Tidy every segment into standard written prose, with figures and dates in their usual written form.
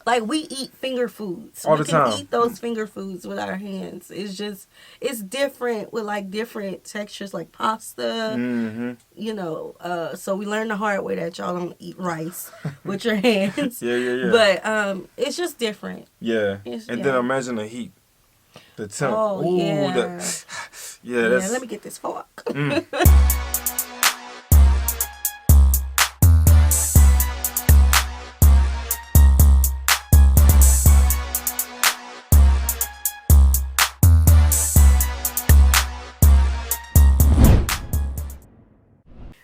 like we eat finger foods. All the time. We can eat those finger foods with our hands. It's different with like different textures, like pasta. You know, so we learned the hard way that y'all don't eat rice with your hands. Yeah. But it's just different. Yeah. And then imagine the heat, the temp. Ooh, yeah. Yeah. Let me get this fork.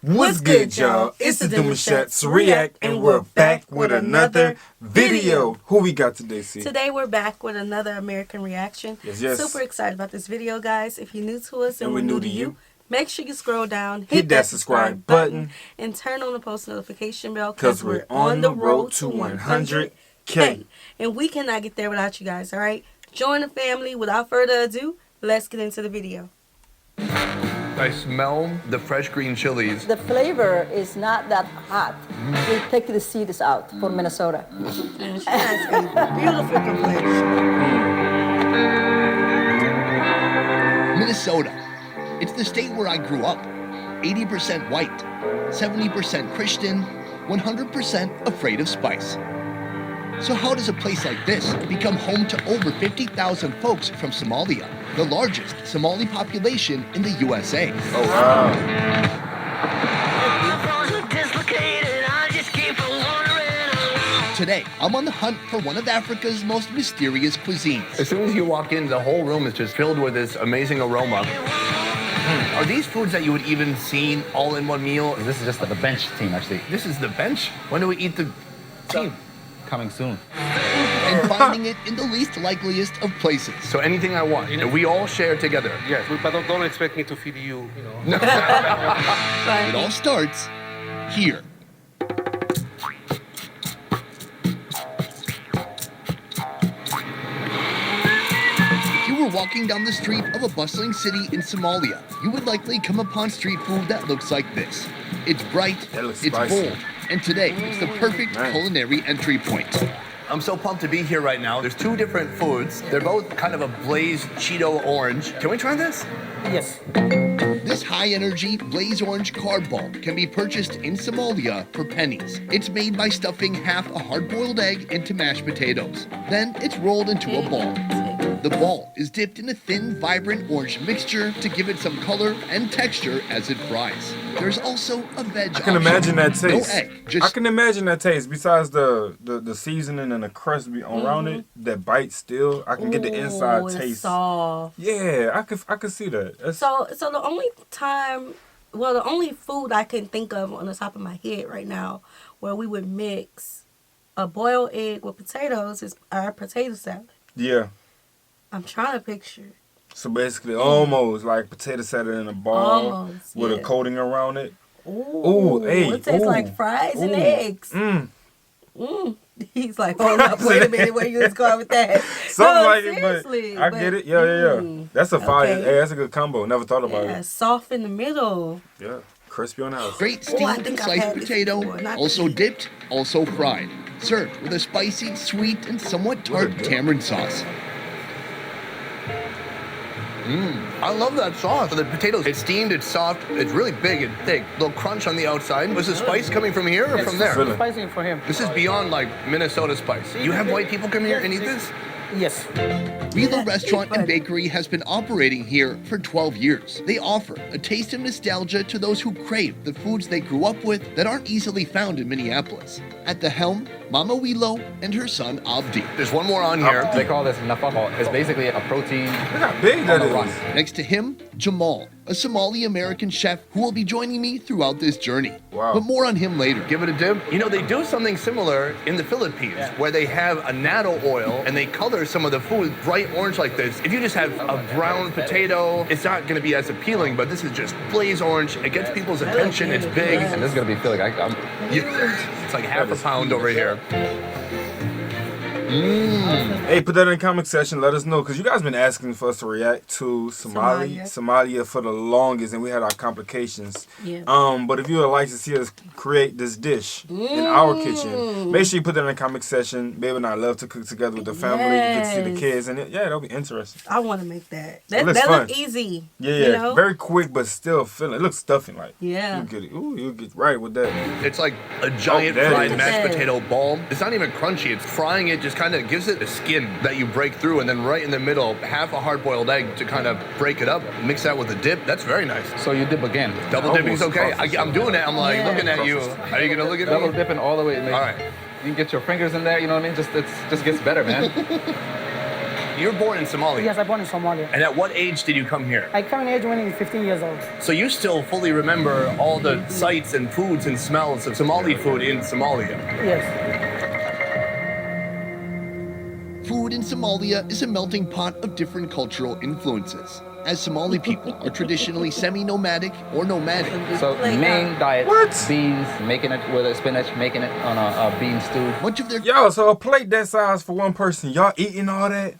What's good, y'all? It's the Demouchet REACT, and we're back with another video. Who we got today, C? Today we're back with another American reaction. Yes. Super excited about this video, guys. If you're new to us and we're new to you, make sure you scroll down, hit that subscribe button, and turn on the post notification bell because we're on the road to 100K. And we cannot get there without you guys, all right? Join the family. Without further ado, let's get into the video. I smell the fresh green chilies. The flavor is not that hot. We take the seeds out for Minnesota. And she has a beautiful complexion. Minnesota. It's the state where I grew up. 80% white, 70% Christian, 100% afraid of spice. So how does a place like this become home to over 50,000 folks from Somalia, the largest Somali population in the USA? Oh, wow. Today, I'm on the hunt for one of Africa's most mysterious cuisines. As soon as you walk in, the whole room is just filled with this amazing aroma. Are these foods that you would even see all in one meal? This is just the bench team, actually. This is the bench? When do we eat the team? Coming soon. And finding it in the least likeliest of places. So anything I want, we all share together. Yes, but don't expect me to feed you, you know. It all starts here. If you were walking down the street of a bustling city in Somalia, you would likely come upon street food that looks like this. It's bright, it's spicy. bold, and today it's the perfect culinary entry point. I'm so pumped to be here right now. There's two different foods. They're both kind of a blazed Cheeto orange. Can we try this? Yes. This high-energy blaze orange carb ball can be purchased in Somalia for pennies. It's made by stuffing half a hard-boiled egg into mashed potatoes. Then it's rolled into a ball. The ball is dipped in a thin, vibrant orange mixture to give it some color and texture as it fries. There's also a veg I can imagine that taste. No egg, just... I can imagine that taste. Besides the seasoning and the crust around it, that bite still, I can get the inside taste. Soft. Yeah, I could see that. So the only food I can think of on the top of my head right now where we would mix a boiled egg with potatoes is our potato salad. Yeah. I'm trying to picture. So basically, almost like potato salad in a ball with a coating around it. Ooh, it tastes like fries and eggs. He's like, hold up, wait a minute, where you was going with that? Something like it, but I get it. Yeah. That's a fire. Hey, that's a good combo. Never thought about it. Soft in the middle. Yeah, crispy on the outside. Straight steamed and sliced potato, also dipped, also fried. Served with a spicy, sweet, and somewhat tart tamarind sauce. I love that sauce. The potatoes, it's steamed, it's soft, it's really big and thick. Little crunch on the outside. Was the spice coming from here or from there? Spicy for him. This is beyond like Minnesota spice. You have white people come here and eat this? Yes. Rilo Restaurant and Bakery has been operating here for 12 years. They offer a taste of nostalgia to those who crave the foods they grew up with that aren't easily found in Minneapolis. At the helm, Mama Wilo and her son Abdi. There's one more on here. They call this nafaqo. It's basically a protein. Look how big that is. Next to him, Jamal, a Somali American chef who will be joining me throughout this journey. Wow. But more on him later. Give it a dip. You know, they do something similar in the Philippines where they have a natto oil and they color some of the food bright orange like this. If you just have a brown potato, it's not going to be as appealing, but this is just blaze orange. It gets people's attention. It's big. And this is going to be filling. It's like half a pound over here. Hey, put that in the comment section. Let us know, because you guys been asking for us to react to Somalia for the longest, and we had our complications. Yeah. But if you would like to see us create this dish in our kitchen, make sure you put that in the comment section. Baby and I love to cook together with the family. You get to see the kids, and that'll be interesting. I want to make that. That That fun. looks easy. Yeah, You know? very quick, but still filling. It looks stuffing like. Yeah. You get it. Ooh, you get right with that. It's like a giant there it fried is. mashed potato ball. It's not even crunchy. It's frying it just kind of gives it a skin that you break through, and then right in the middle, half a hard-boiled egg to kind of break it up. Mix that with a dip. That's very nice. So you dip again. Double dipping's okay. Almost I'm doing it. I'm like Yeah. looking at you. Are you gonna look at me? Double dipping all the way. All right. You can get your fingers in there, you know what I mean? Just gets better, man. You're born in Somalia. Yes, I born in Somalia. And at what age did you come here? I come in age when I was 15 years old. So you still fully remember all the sights and foods and smells of Somali food in Somalia? Yes. Food in Somalia is a melting pot of different cultural influences, as Somali people are traditionally semi-nomadic or nomadic. So main diet, What? beans, making it with a spinach, making it on a bean stew. Much of their Yo, so a plate that size for one person, y'all eating all that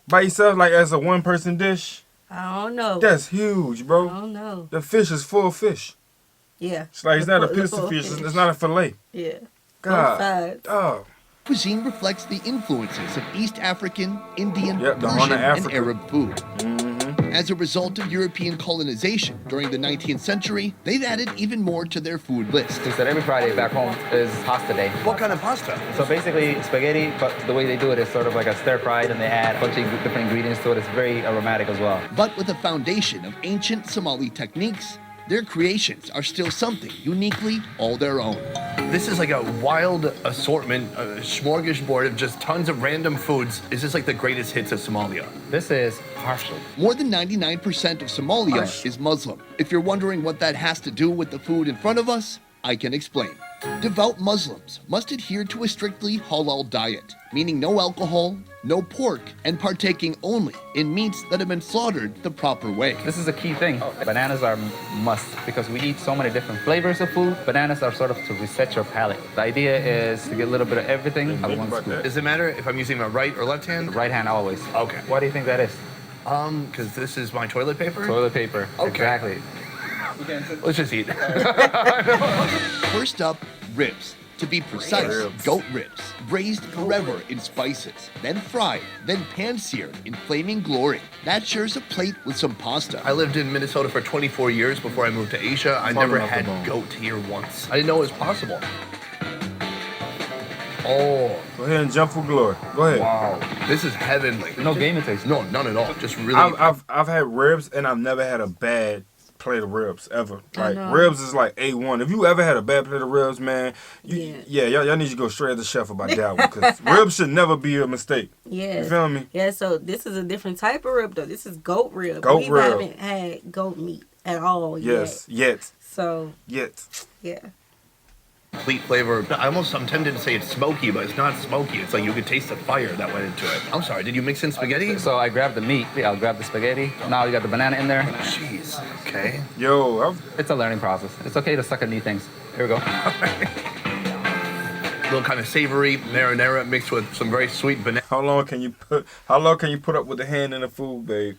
by yourself, like as a one-person dish? I don't know. That's huge, I bro. don't know. The fish is full fish. Yeah. It's like it's not a The piece full of fish. fish. It's not a fillet. Yeah. Both God. sides. Oh. cuisine reflects the influences of East African, Indian, Yep, the Horn Persian, of and Africa. Arab food. As a result of European colonization during the 19th century, they've added even more to their food list. They said every Friday back home is pasta day. What kind of pasta? So basically spaghetti, but the way they do it is sort of like a stir-fried, and they add a bunch of different ingredients to it. It's very aromatic as well. But with a foundation of ancient Somali techniques, their creations are still something uniquely all their own. This is like a wild assortment, a smorgasbord of just tons of random foods. Is this like the greatest hits of Somalia? This is partial. More than 99% of Somalia is Muslim. If you're wondering what that has to do with the food in front of us, I can explain. Devout Muslims must adhere to a strictly halal diet, meaning no alcohol, no pork, and partaking only in meats that have been slaughtered the proper way. This is a key thing. Bananas are must because we eat so many different flavors of food. Bananas are sort of to reset your palate. The idea is to get a little bit of everything at one scoop. Does it matter if I'm using my right or left hand? Right hand always. Okay. Why do you think that is? Because this is my toilet paper? Toilet paper. Okay. Exactly. Let's just eat. First up, ribs. To be precise, goat ribs, braised forever in spices, then fried, then pan-seared in flaming glory. That sure's a plate with some pasta. I lived in Minnesota for 24 years before I moved to Asia. I never off the had bone. goat here once. I didn't know it was possible. Oh, Go ahead and jump for glory. Go ahead. wow. This is heavenly. No gamey taste. No, none at all. Just really. I've had ribs and I've never had a bad plate of ribs ever. Like know. ribs is like A1. If you ever had a bad plate of ribs, man, Yeah. y'all need to go straight to the chef about that one, because ribs should never be a mistake. Yeah. You feel me? Yeah, so this is a different type of rib, though. This is goat rib. Goat we rib. haven't had goat meat at all Yes. yet. Yet. So, Yet. yeah. complete flavor. I'm tempted to say it's smoky, but it's not smoky. It's like you could taste the fire that went into it. I'm sorry, did you mix in spaghetti? So I grabbed the meat. I'll grab the spaghetti. Now you got the banana in there. Jeez. Okay. Yo, It's a learning process. It's okay to suck at new things. Here we go. A little kind of savory marinara mixed with some very sweet banana. how long can you put up with the hand in the food, babe?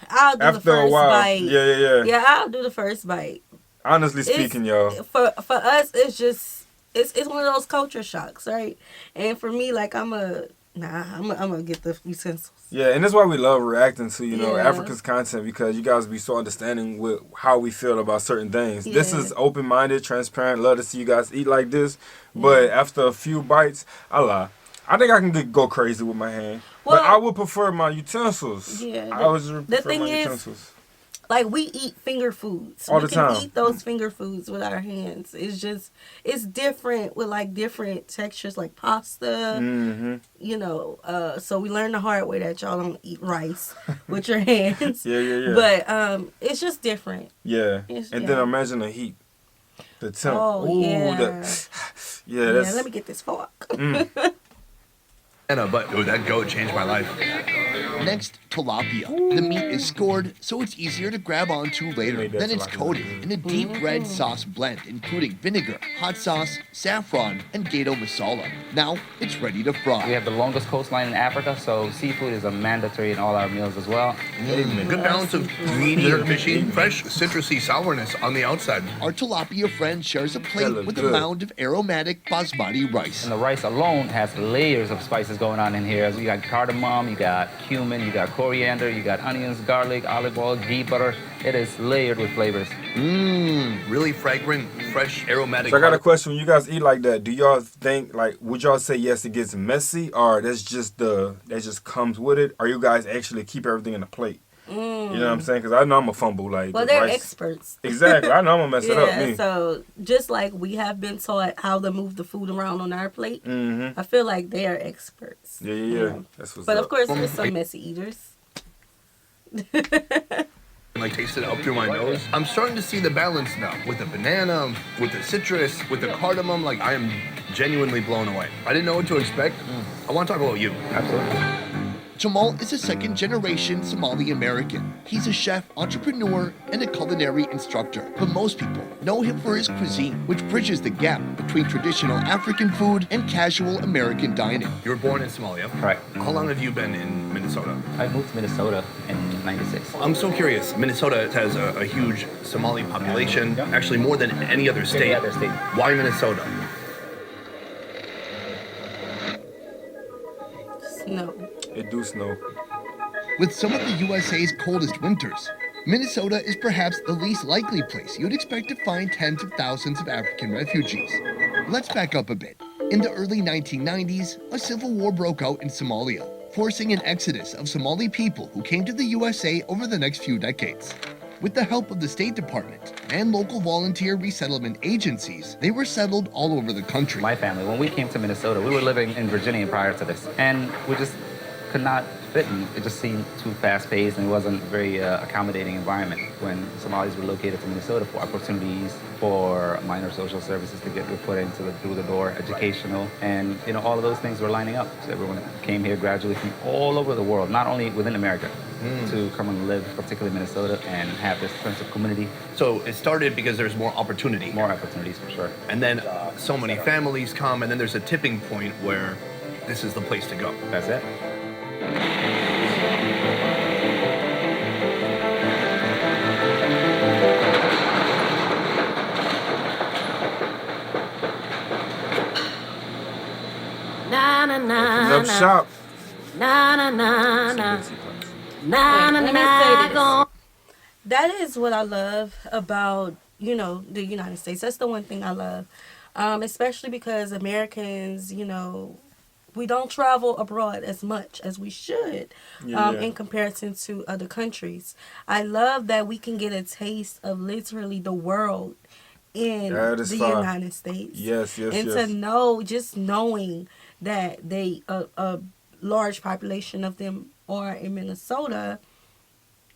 I'll do the After a first while. bite. Yeah. Yeah, I'll do the first bite. Honestly It's- speaking, y'all. For us, it's just it's one of those culture shocks, right? And for me, like I'm gonna get the utensils. Yeah, and that's why we love reacting to, Yeah. Africa's content, because you guys be so understanding with how we feel about certain things. This Yeah. is open-minded, transparent, love to see you guys eat like this. But after a few bites, I lie. I think I can go crazy with my hand. Well- but I would prefer my utensils. Yeah, I would prefer thing my is- utensils. Like we eat finger foods. All we the can time. eat those finger foods with our hands. It's different with like different textures, like pasta. Mm-hmm. So we learned the hard way that y'all don't eat rice with your hands. Yeah. But it's just different. Yeah. It's- And yeah. then imagine the heat. The temp. Oh, Ooh, yeah. yeah, Yeah, that's... let me get this fork. But dude, that goat changed my life. Next, tilapia. The meat is scored, so it's easier to grab onto later. Then it's coated in a deep red sauce blend, including vinegar, hot sauce, saffron, and gato masala. Now, it's ready to fry. We have the longest coastline in Africa, so seafood is a mandatory in all our meals as well. Good balance of meaty or fishy, fresh, citrusy sourness on the outside. Our tilapia friend shares a plate with a mound of aromatic basmati rice. And the rice alone has layers of spices going on in here. You got cardamom, you got cumin, you got coriander, you got onions, garlic, olive oil, ghee, butter. It is layered with flavors. Really fragrant, fresh, aromatic. So I got a question. When you guys eat like that, do y'all think, like, would y'all say yes, it gets messy, or that just comes with it, or you guys actually keep everything in the plate? You know what I'm saying? Because I know I'm a fumble. Like, well, they're rice. experts. Exactly. I know I'm gonna mess it up. Me. So just like we have been taught how to move the food around on our plate, I feel like they are experts. Yeah. You know? That's what's but up. of course, there's some messy eaters. Like taste it up through my nose. I'm starting to see the balance now with the banana, with the citrus, with the cardamom. Like I am genuinely blown away. I didn't know what to expect. I want to talk about you. Absolutely. Jamal is a second-generation Somali American. He's a chef, entrepreneur, and a culinary instructor. But most people know him for his cuisine, which bridges the gap between traditional African food and casual American dining. You were born in Somalia. Right. How long have you been in Minnesota? I moved to Minnesota in '96. I'm so curious. Minnesota has a huge Somali population, actually more than any other state. Any other state. Why Minnesota? No. It do snow. With some of the USA's coldest winters, Minnesota is perhaps the least likely place you'd expect to find tens of thousands of African refugees. Let's back up a bit. In the early 1990s, a civil war broke out in Somalia, forcing an exodus of Somali people who came to the USA over the next few decades. With the help of the State Department and local volunteer resettlement agencies, they were settled all over the country. My family, when we came to Minnesota, we were living in Virginia prior to this, and we just could not fit in. It just seemed too fast-paced, and it wasn't a very accommodating environment. When Somalis relocated to Minnesota for opportunities for minor social services to get your foot into through the door, educational, and all of those things were lining up. So everyone came here gradually from all over the world, not only within America, to come and live, particularly Minnesota, and have this sense of community. So it started because there's more opportunity. More opportunities for sure. And then so many families come, and then there's a tipping point where this is the place to go. That's it. Na na na Open up shop. na na na na na na Let me na. say this. That is what I love about, the United States. That's the one thing I love. Especially because Americans, we don't travel abroad as much as we should in comparison to other countries. I love that we can get a taste of literally the world in the United States. Yes. And to know, just knowing that a large population of them are in Minnesota,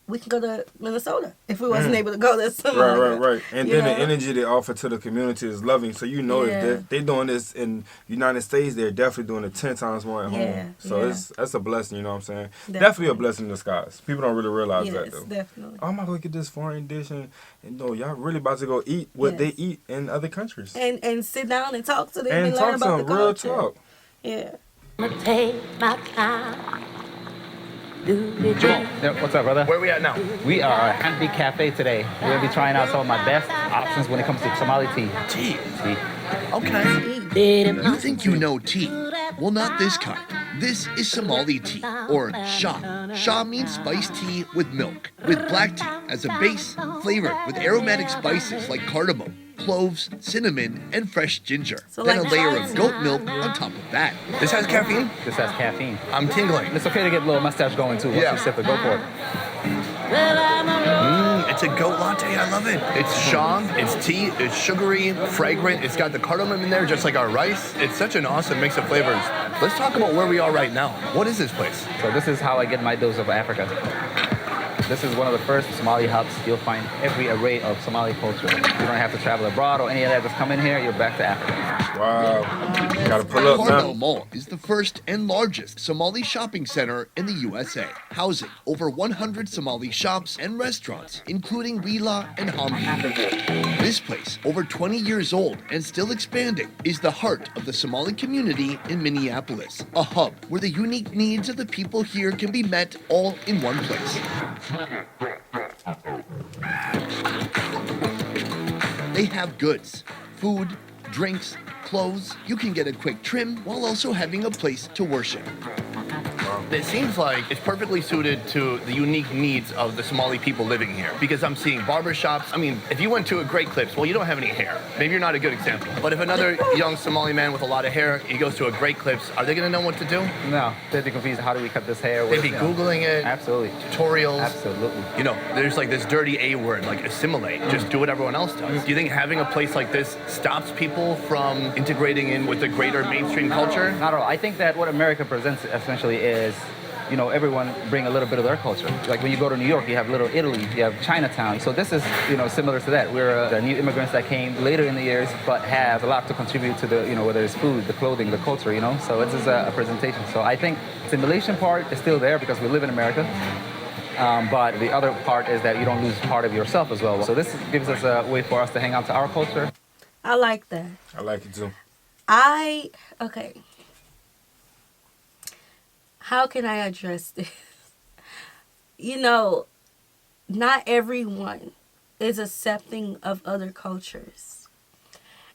we can go to Minnesota if we wasn't able to go to Somalia. Right. And then the energy they offer to the community is loving. So if they're doing this in the United States, they're definitely doing it 10 times more at home. So that's a blessing, you know what I'm saying? Definitely a blessing in disguise. People don't really realize that, though. Definitely. Oh, I'm going to get this foreign dish, and y'all really about to go eat what they eat in other countries. And sit down and talk to them and talk learn about the to them, real culture. talk. Yeah. I'ma take my time. What's up, brother? Where are we at now? We are at Handbeat Cafe today. We're going to be trying out some of my best options when it comes to Somali tea. Tea. Tea. Okay. You think you know tea? Well, not this kind. This is Somali tea, or sha. Sha means spiced tea with milk, with black tea as a base, flavored with aromatic spices like cardamom, cloves, cinnamon, and fresh ginger. So Then like a layer of spice. goat milk on top of that. This has caffeine? This has caffeine. I'm tingling. It's okay to get a little mustache going, too. Once Yeah. you sip it, go for it. It's a goat latte. I love it. It's Sha. It's tea. It's sugary, fragrant. It's got the cardamom in there, just like our rice. It's such an awesome mix of flavors. Let's talk about where we are right now. What is this place? So this is how I get my dose of Africa. This is one of the first Somali hubs. You'll find every array of Somali culture. You don't have to travel abroad or any of that. Just come in here, you're back to Africa. Wow. Gotta pull up Carmel now. Mall is the first and largest Somali shopping center in the USA, housing over 100 Somali shops and restaurants, including Rila and Hamdi. This place, over 20 years old and still expanding, is the heart of the Somali community in Minneapolis, a hub where the unique needs of the people here can be met all in one place. They have goods, food, drinks, clothes. You can get a quick trim while also having a place to worship. It seems like it's perfectly suited to the unique needs of the Somali people living here. Because I'm seeing barbershops. I mean, if you went to a Great Clips, well, you don't have any hair. Maybe you're not a good example. But if another young Somali man with a lot of hair, he goes to a Great Clips, are they going to know what to do? No, they'd be confused. How do we cut this hair? They'd be Googling it. Absolutely. Tutorials. Absolutely. You know, there's like this dirty A word, like assimilate. Just do what everyone else does. Do you think having a place like this stops people from integrating in with the greater mainstream culture? Not at all. I think that what America presents essentially is, you know, everyone bring a little bit of their culture. Like when you go to New York, you have Little Italy, you have Chinatown. So this is, you know, similar to that. We're the new immigrants that came later in the years, but have a lot to contribute to the, you know, whether it's food, the clothing, the culture, you know. So it's just a presentation. So I think the assimilation part is still there because we live in America. But the other part is that you don't lose part of yourself as well. So this gives us a way for us to hang on to our culture. I like that. I like it too. Okay. How can I address this? You know, not everyone is accepting of other cultures.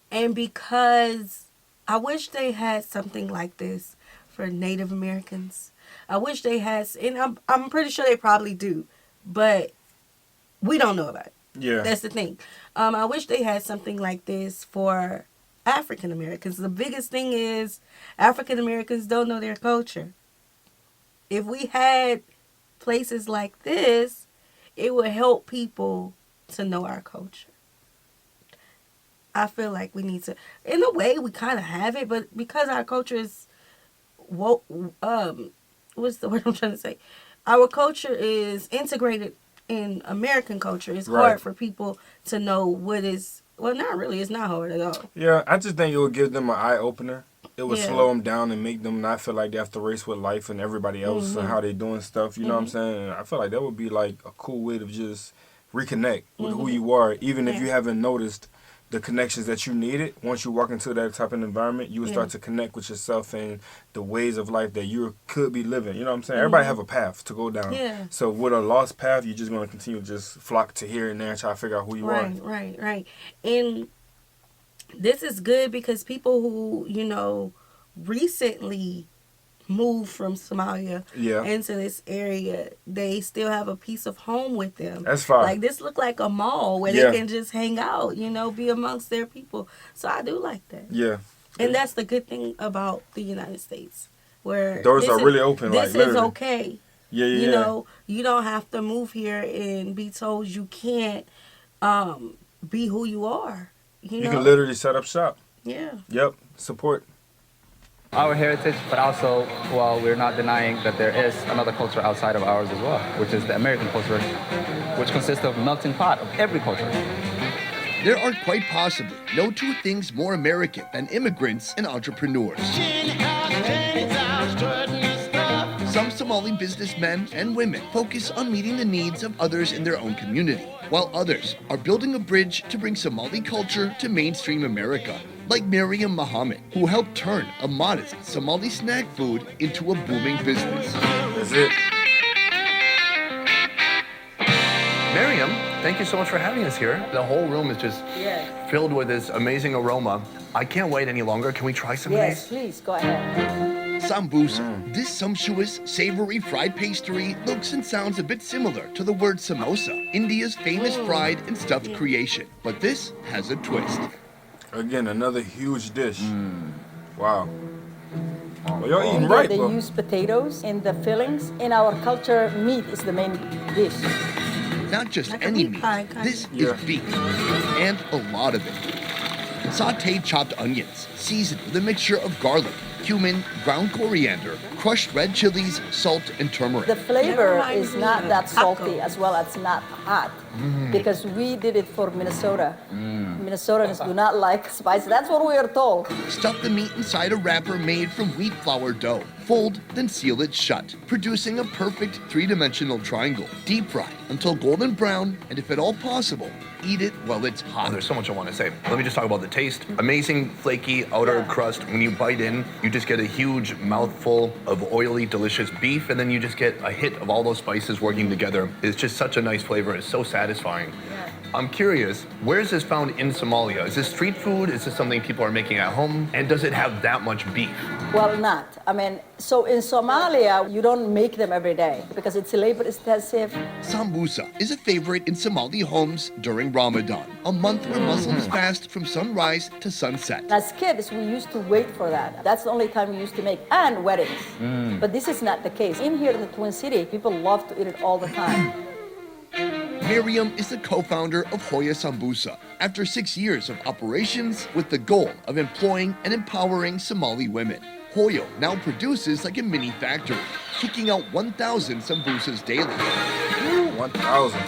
And because I wish they had something like this for Native Americans. I wish they had, and I'm pretty sure they probably do, but we don't know about it. Yeah. That's the thing. I wish they had something like this for African Americans. The biggest thing is African Americans don't know their culture. If we had places like this, it would help people to know our culture. I feel like we need to, in a way, we kind of have it, but because our culture is, what's the word I'm trying to say? Our culture is integrated in American culture. It's hard for people to know what is, well, not really. It's not hard at all. Yeah, I just think it would give them an eye-opener. It would slow them down and make them not feel like they have to race with life and everybody else and how they doing stuff. You know what I'm saying? I feel like that would be like a cool way to just reconnect with who you are, even if you haven't noticed the connections that you needed. Once you walk into that type of environment, you would start to connect with yourself and the ways of life that you could be living. You know what I'm saying? Everybody have a path to go down. Yeah. So with a lost path, you're just going to continue to just flock to here and there and try to figure out who you are. Right. And this is good because people who, you know, recently moved from Somalia into this area, they still have a piece of home with them. That's fine. Like this look like a mall where they can just hang out, you know, be amongst their people. So I do like that. Yeah. And that's the good thing about the United States, where doors are really open. This is okay. Yeah. You know, you don't have to move here and be told you can't be who you are. You can literally set up shop. Yeah. Yep. Support our heritage, but also, well, we're not denying that there is another culture outside of ours as well, which is the American culture, which consists of a melting pot of every culture. There are quite possibly no two things more American than immigrants and entrepreneurs. Some Somali businessmen and women focus on meeting the needs of others in their own community, while others are building a bridge to bring Somali culture to mainstream America, like Myrie and Muhammad, who helped turn a modest Somali snack food into a booming business. That's it. Miriam, thank you so much for having us here. The whole room is just filled with this amazing aroma. I can't wait any longer. Can we try some of these? Yes, please, go ahead. Sambusa. This sumptuous, savory fried pastry looks and sounds a bit similar to the word samosa, India's famous fried and stuffed creation. But this has a twist. Again, another huge dish. Wow. Well, y'all eating right, They use potatoes in the fillings. In our culture, meat is the main dish. Not just any meat. This is beef, and a lot of it. Sauteed chopped onions, seasoned with a mixture of garlic, cumin, ground coriander, crushed red chilies, salt, and turmeric. The flavor is not that salty as well as not hot because we did it for Minnesota. Minnesotans do not like spice. That's what we are told. Stuff the meat inside a wrapper made from wheat flour dough. Fold, then seal it shut, producing a perfect three-dimensional triangle. Deep fry until golden brown, and if at all possible, eat it while it's hot. Oh, there's so much I want to say. Let me just talk about the taste. Amazing, flaky outer crust. When you bite in, you just get a huge mouthful of oily, delicious beef, and then you just get a hit of all those spices working together. It's just such a nice flavor. It's so satisfying. I'm curious, where is this found in Somalia? Is this street food? Is this something people are making at home? And does it have that much beef? Well, not. I mean, so in Somalia, you don't make them every day because it's labor intensive. Sambusa is a favorite in Somali homes during Ramadan, a month where Muslims fast from sunrise to sunset. As kids, we used to wait for that. That's the only time we used to make, and weddings. But this is not the case. In here in the Twin City, people love to eat it all the time. Miriam is the co-founder of Hoya Sambusa after 6 years of operations with the goal of employing and empowering Somali women. Hoya now produces like a mini factory, kicking out 1,000 sambusas daily. 1,000.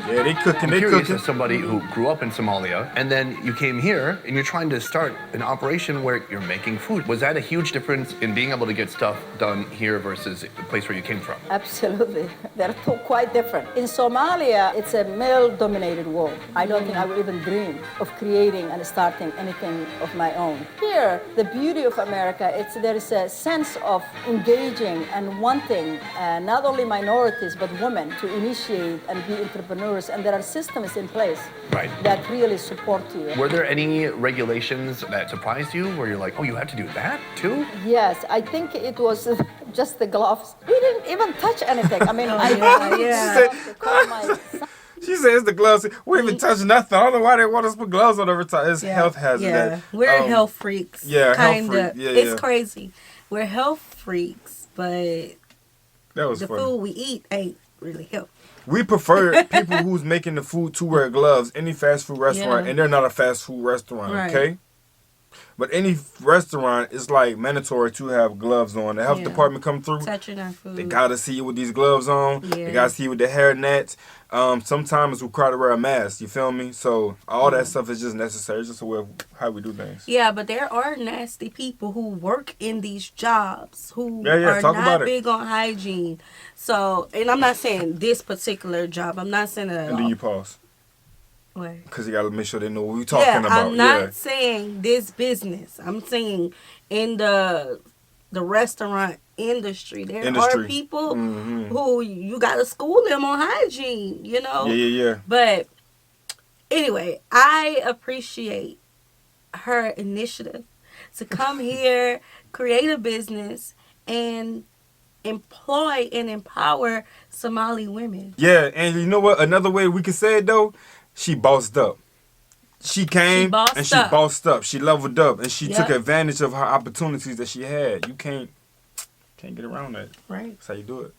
Yeah, they cooking, they cooking. As somebody who grew up in Somalia, and then you came here, and you're trying to start an operation where you're making food. Was that a huge difference in being able to get stuff done here versus the place where you came from? Absolutely. They're quite different. In Somalia, it's a male-dominated world. I don't think I would even dream of creating and starting anything of my own. Here, the beauty of America, there is a sense of engaging and wanting not only minorities, but women to initiate and be entrepreneurs. And there are systems in place that really support you. Were there any regulations that surprised you where you're like, oh, you have to do that too? Yes, I think it was just the gloves. We didn't even touch anything. I mean, She said it's the gloves. We even touch nothing. I don't know why they want us to put gloves on every time. It's health hazard. Yeah, we're health freaks. Yeah, kinda. health freak. Yeah, it's crazy. We're health freaks, but the food we eat ain't really healthy. We prefer people who's making the food to wear gloves. Any fast food restaurant, and they're not a fast food restaurant, okay? But any restaurant is like mandatory to have gloves on. The health department come through. Touching our food. They gotta see you with these gloves on. Yeah. They gotta see you with the hair nets. Sometimes it's required to wear a mask. You feel me? So all that stuff is just necessary. It's just a way of how we do things. Yeah, but there are nasty people who work in these jobs who are talk not big on hygiene. So, and I'm not saying this particular job. I'm not saying that. And then you pause. What? Because you gotta make sure they know what we're talking about. I'm not saying this business. I'm saying in the restaurant industry, there are people who you gotta school them on hygiene. You know. Yeah. But anyway, I appreciate her initiative to come here, create a business, and employ and empower Somali women. Yeah, and you know what? Another way we can say it though. She bossed up. She came and she bossed up. She leveled up and she took advantage of her opportunities that she had. You can't get around that. Right. That's how you do it.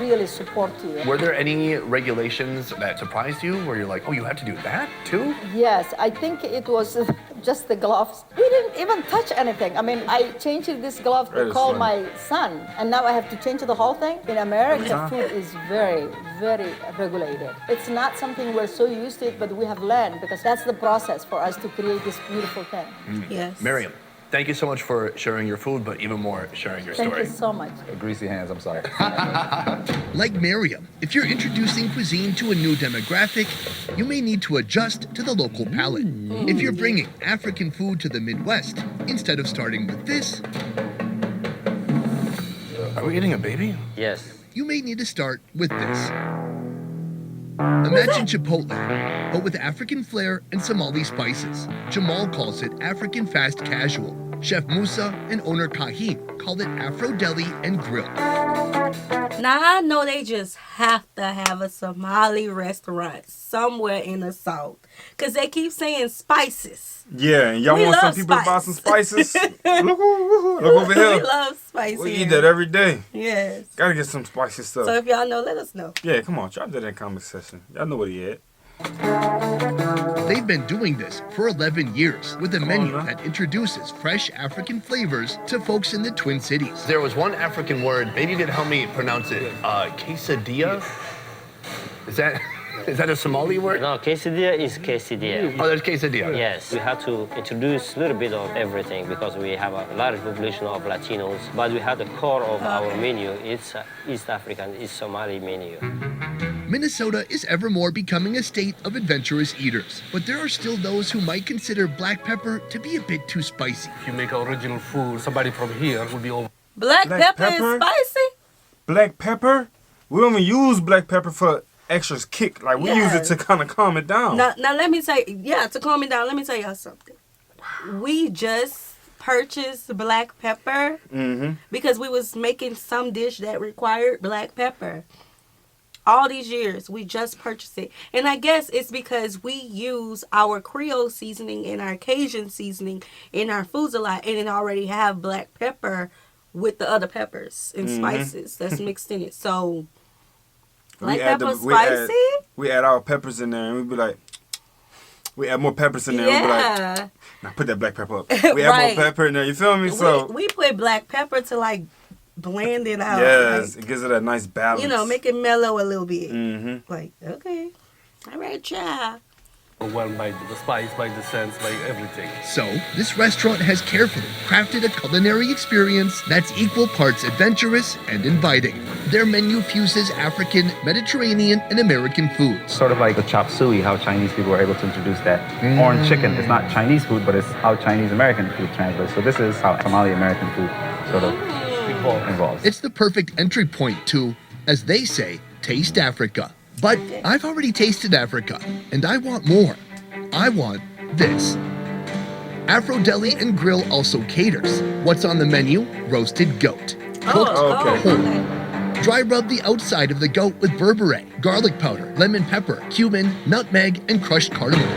Really support you. Were there any regulations that surprised you where you're like, oh, you have to do that too? Yes, I think it was just the gloves. We didn't even touch anything. I mean, I changed this glove to call my son, and now I have to change the whole thing. In America, food is very, very regulated. It's not something we're so used to it, but we have learned because that's the process for us to create this beautiful thing. Yes. Miriam, thank you so much for sharing your food, but even more sharing your story. Thank you so much. Greasy hands, I'm sorry. Like Miriam, if you're introducing cuisine to a new demographic, you may need to adjust to the local palate. If you're bringing African food to the Midwest, instead of starting with this, are we eating a baby? Yes. you may need to start with this. Imagine Chipotle, but with African flair and Somali spices. Jamal calls it African fast casual. Chef Musa and owner Kahim call it Afro Deli and Grill. Now, I know they just have to have a Somali restaurant somewhere in the South. Because they keep saying spices. Yeah, and y'all want some people to buy some spices? Look over here. We love spices. We eat that every day. Yes. Gotta get some spicy stuff. So if y'all know, let us know. Yeah, come on. Drop that in the comment section. Y'all know what he had. They've been doing this for 11 years with a menu that introduces fresh African flavors to folks in the Twin Cities. There was one African word, maybe you could help me pronounce it. Quesadilla? Is that a Somali word? No, quesadilla is quesadilla. Oh, there's quesadilla. Yes, we had to introduce a little bit of everything because we have a large population of Latinos, but we had the core of our menu. It's East African, it's Somali menu. Minnesota is ever more becoming a state of adventurous eaters, but there are still those who might consider black pepper to be a bit too spicy. If you make original food, somebody from here will be over. Black pepper is spicy? Black pepper? We don't even use black pepper for extra kick. Like, we use it to kind of calm it down. Now let me say, to calm it down, let me tell y'all something. We just purchased black pepper because we was making some dish that required black pepper. All these years, we just purchased it. And I guess it's because we use our Creole seasoning and our Cajun seasoning in our foods a lot, and it already have black pepper with the other peppers and spices that's mixed in it. So, black pepper spicy? We add our peppers in there, and we be like, we add more peppers in there. And we be like, now put that black pepper up. We add more pepper in there. You feel me? So we put black pepper to like blend it out. Yes, like, it gives it a nice balance. You know, make it mellow a little bit. Like, okay, all right, child. Overwhelmed by the spice, by the scents, by everything. So, this restaurant has carefully crafted a culinary experience that's equal parts adventurous and inviting. Their menu fuses African, Mediterranean, and American foods. Sort of like the chop suey, how Chinese people were able to introduce that. Orange chicken, it's not Chinese food, but it's how Chinese American food translates. So this is how Somali American food sort of involves. It's the perfect entry point to, as they say, taste Africa. But I've already tasted Africa, and I want more. I want this. Afro Deli and Grill also caters. What's on the menu? Roasted goat. Cooked whole. Dry rub the outside of the goat with berbere, garlic powder, lemon pepper, cumin, nutmeg, and crushed cardamom.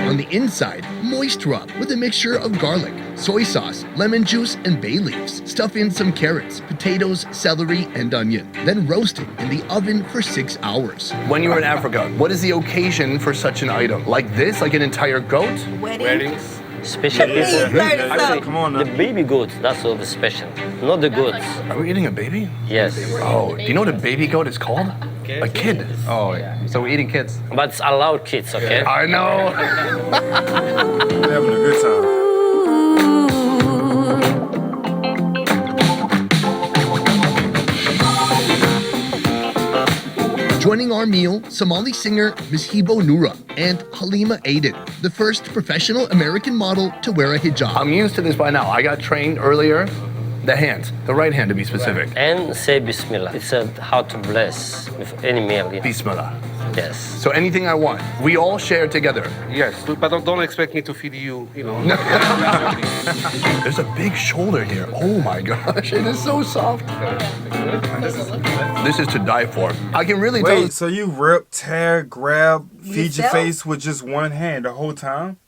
On the inside, moist rub with a mixture of garlic, soy sauce, lemon juice, and bay leaves. Stuff in some carrots, potatoes, celery, and onion. Then roast it in the oven for 6 hours. When you were in Africa, what is the occasion for such an item? Like this? Like an entire goat? Weddings? Special people. Actually, come on now. The baby goats, that's all the special. Not the goats. Are we eating a baby? Yes. Oh, do you know what a baby goat is called? A kid. Oh, yeah. So we're eating kids. But it's allowed kids, okay? I know. We're having a good time. Joining our meal, Somali singer Ms. Hibo Noura and Halima Aden, the first professional American model to wear a hijab. I'm used to this by now. I got trained earlier. The hand, the right hand to be specific. And say Bismillah. It's how to bless with any meal. Bismillah. Yes. So anything I want, we all share together. Yes, but don't expect me to feed you, you know. There's a big shoulder here. Oh my gosh, it is so soft. This is to die for. I can really tell. Wait, so you rip, tear, grab, feed your face with just one hand the whole time?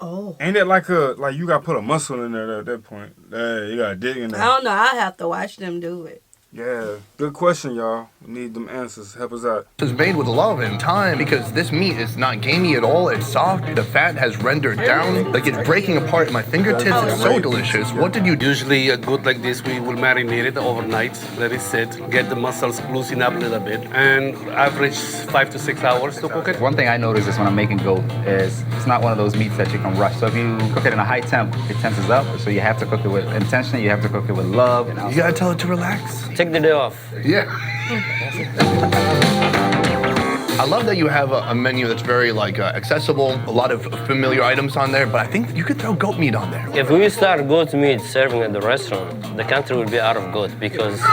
Oh. Ain't it like you gotta put a muscle in there at that point? You gotta dig in there. I don't know. I have to watch them do it. Yeah, good question, y'all. We need them answers. Help us out. It's made with love and time because this meat is not gamey at all. It's soft. The fat has rendered down. Like it's breaking apart in my fingertips. It's so delicious. What did you do? Usually a goat like this, we will marinate it overnight. Let it sit, get the muscles loosen up a little bit, and average 5 to 6 hours to cook it. One thing I notice is when I'm making goat is it's not one of those meats that you can rush. So if you cook it in a high temp, it tenses up. So you have to cook it with intention. You have to cook it with love. You gotta tell it to relax. Take the day off. Yeah. I love that you have a menu that's very accessible, a lot of familiar items on there, but I think you could throw goat meat on there. If we start goat meat serving at the restaurant, the country will be out of goat because we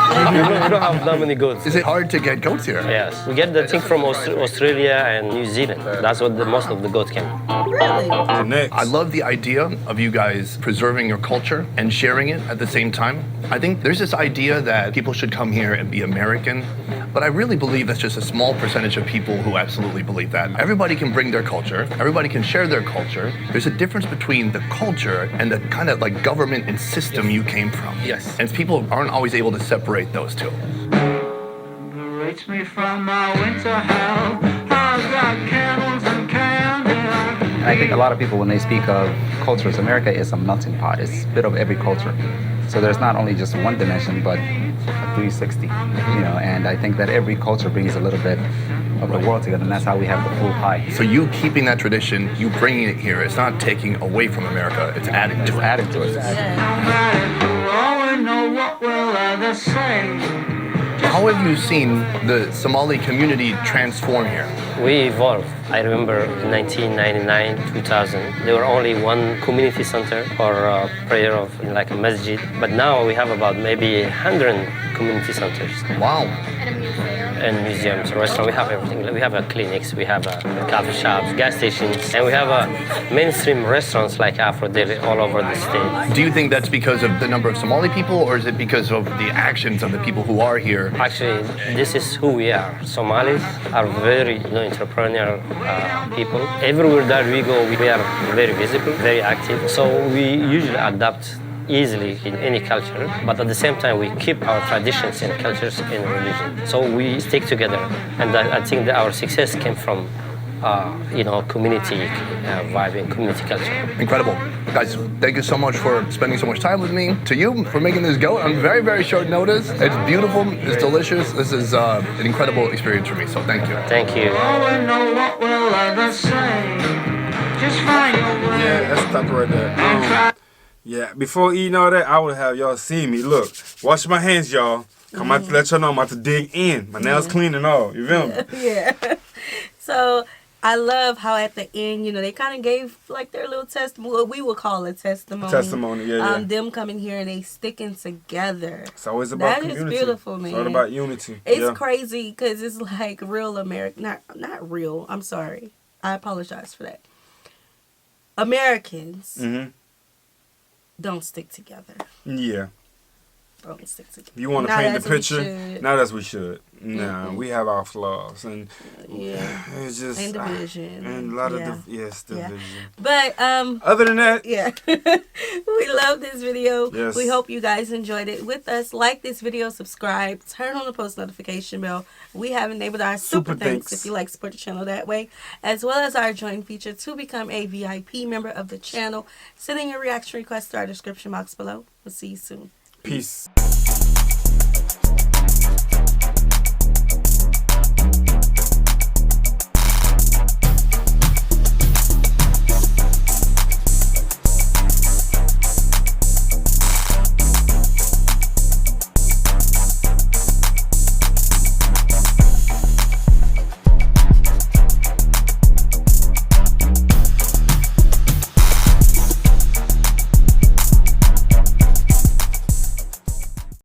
don't have that many goats. Is it hard to get goats here? Yes. We get the thing from Australia and New Zealand. That's what most of the goats come. Really? I love the idea of you guys preserving your culture and sharing it at the same time. I think there's this idea that people should come here and be American, but I really believe that's just a small percentage of people who absolutely believe that. Everybody can bring their culture. Everybody can share their culture. There's a difference between the culture and the kind of government and system you came from. Yes. And people aren't always able to separate those two. Liberates me from my winter hell. I've got candles and candy. And I think a lot of people, when they speak of cultures, America is a melting pot. It's a bit of every culture. So there's not only just one dimension, but a 360, and I think that every culture brings a little bit of the world together, and that's how we have the full pie. So you keeping that tradition, you bringing it here, it's not taking away from America, it's adding to it. Adding to it. How have you seen the Somali community transform here? We evolved. I remember in 1999, 2000, there were only one community center or prayer of like a masjid. But now we have about maybe 100 community centers. Wow. And museums, restaurants, we have everything. We have clinics, we have coffee shops, gas stations, and we have mainstream restaurants like Afro Deli all over the state. Do you think that's because of the number of Somali people, or is it because of the actions of the people who are here? Actually, this is who we are. Somalis are very entrepreneurial people. Everywhere that we go, we are very visible, very active. So we usually adapt easily in any culture, but at the same time we keep our traditions and cultures and religion. So we stick together, and I think that our success came from community vibe and community culture. Incredible. Guys, thank you so much for spending so much time with me. To you, for making this go on very, very short notice. It's beautiful, it's delicious. This is an incredible experience for me, so thank you. Thank you. Yeah, that's stuck right there. Yeah, before eating all that, I would have y'all see me. Look, wash my hands, y'all. I'm about to let y'all know I'm about to dig in. My nails clean and all. You feel me? Yeah. So I love how at the end, they kind of gave like their little testimony. What we would call a testimony. Testimony, yeah. Them coming here and they sticking together. It's always about community. That is beautiful, man. It's all about unity. It's crazy because it's like real American. Not real. I'm sorry. I apologize for that. Americans. Mm-hmm. Don't stick together. Yeah. Don't stick together. You want to paint the picture? Not as we should. Nah, we have our flaws, and it's just and division, and a lot of division. But other than that, we love this video. Yes. We hope you guys enjoyed it with us. Like this video, subscribe, turn on the post notification bell. We have enabled our super thanks if you like to support the channel that way, as well as our join feature to become a VIP member of the channel. Send in your reaction request to our description box below. We'll see you soon. Peace.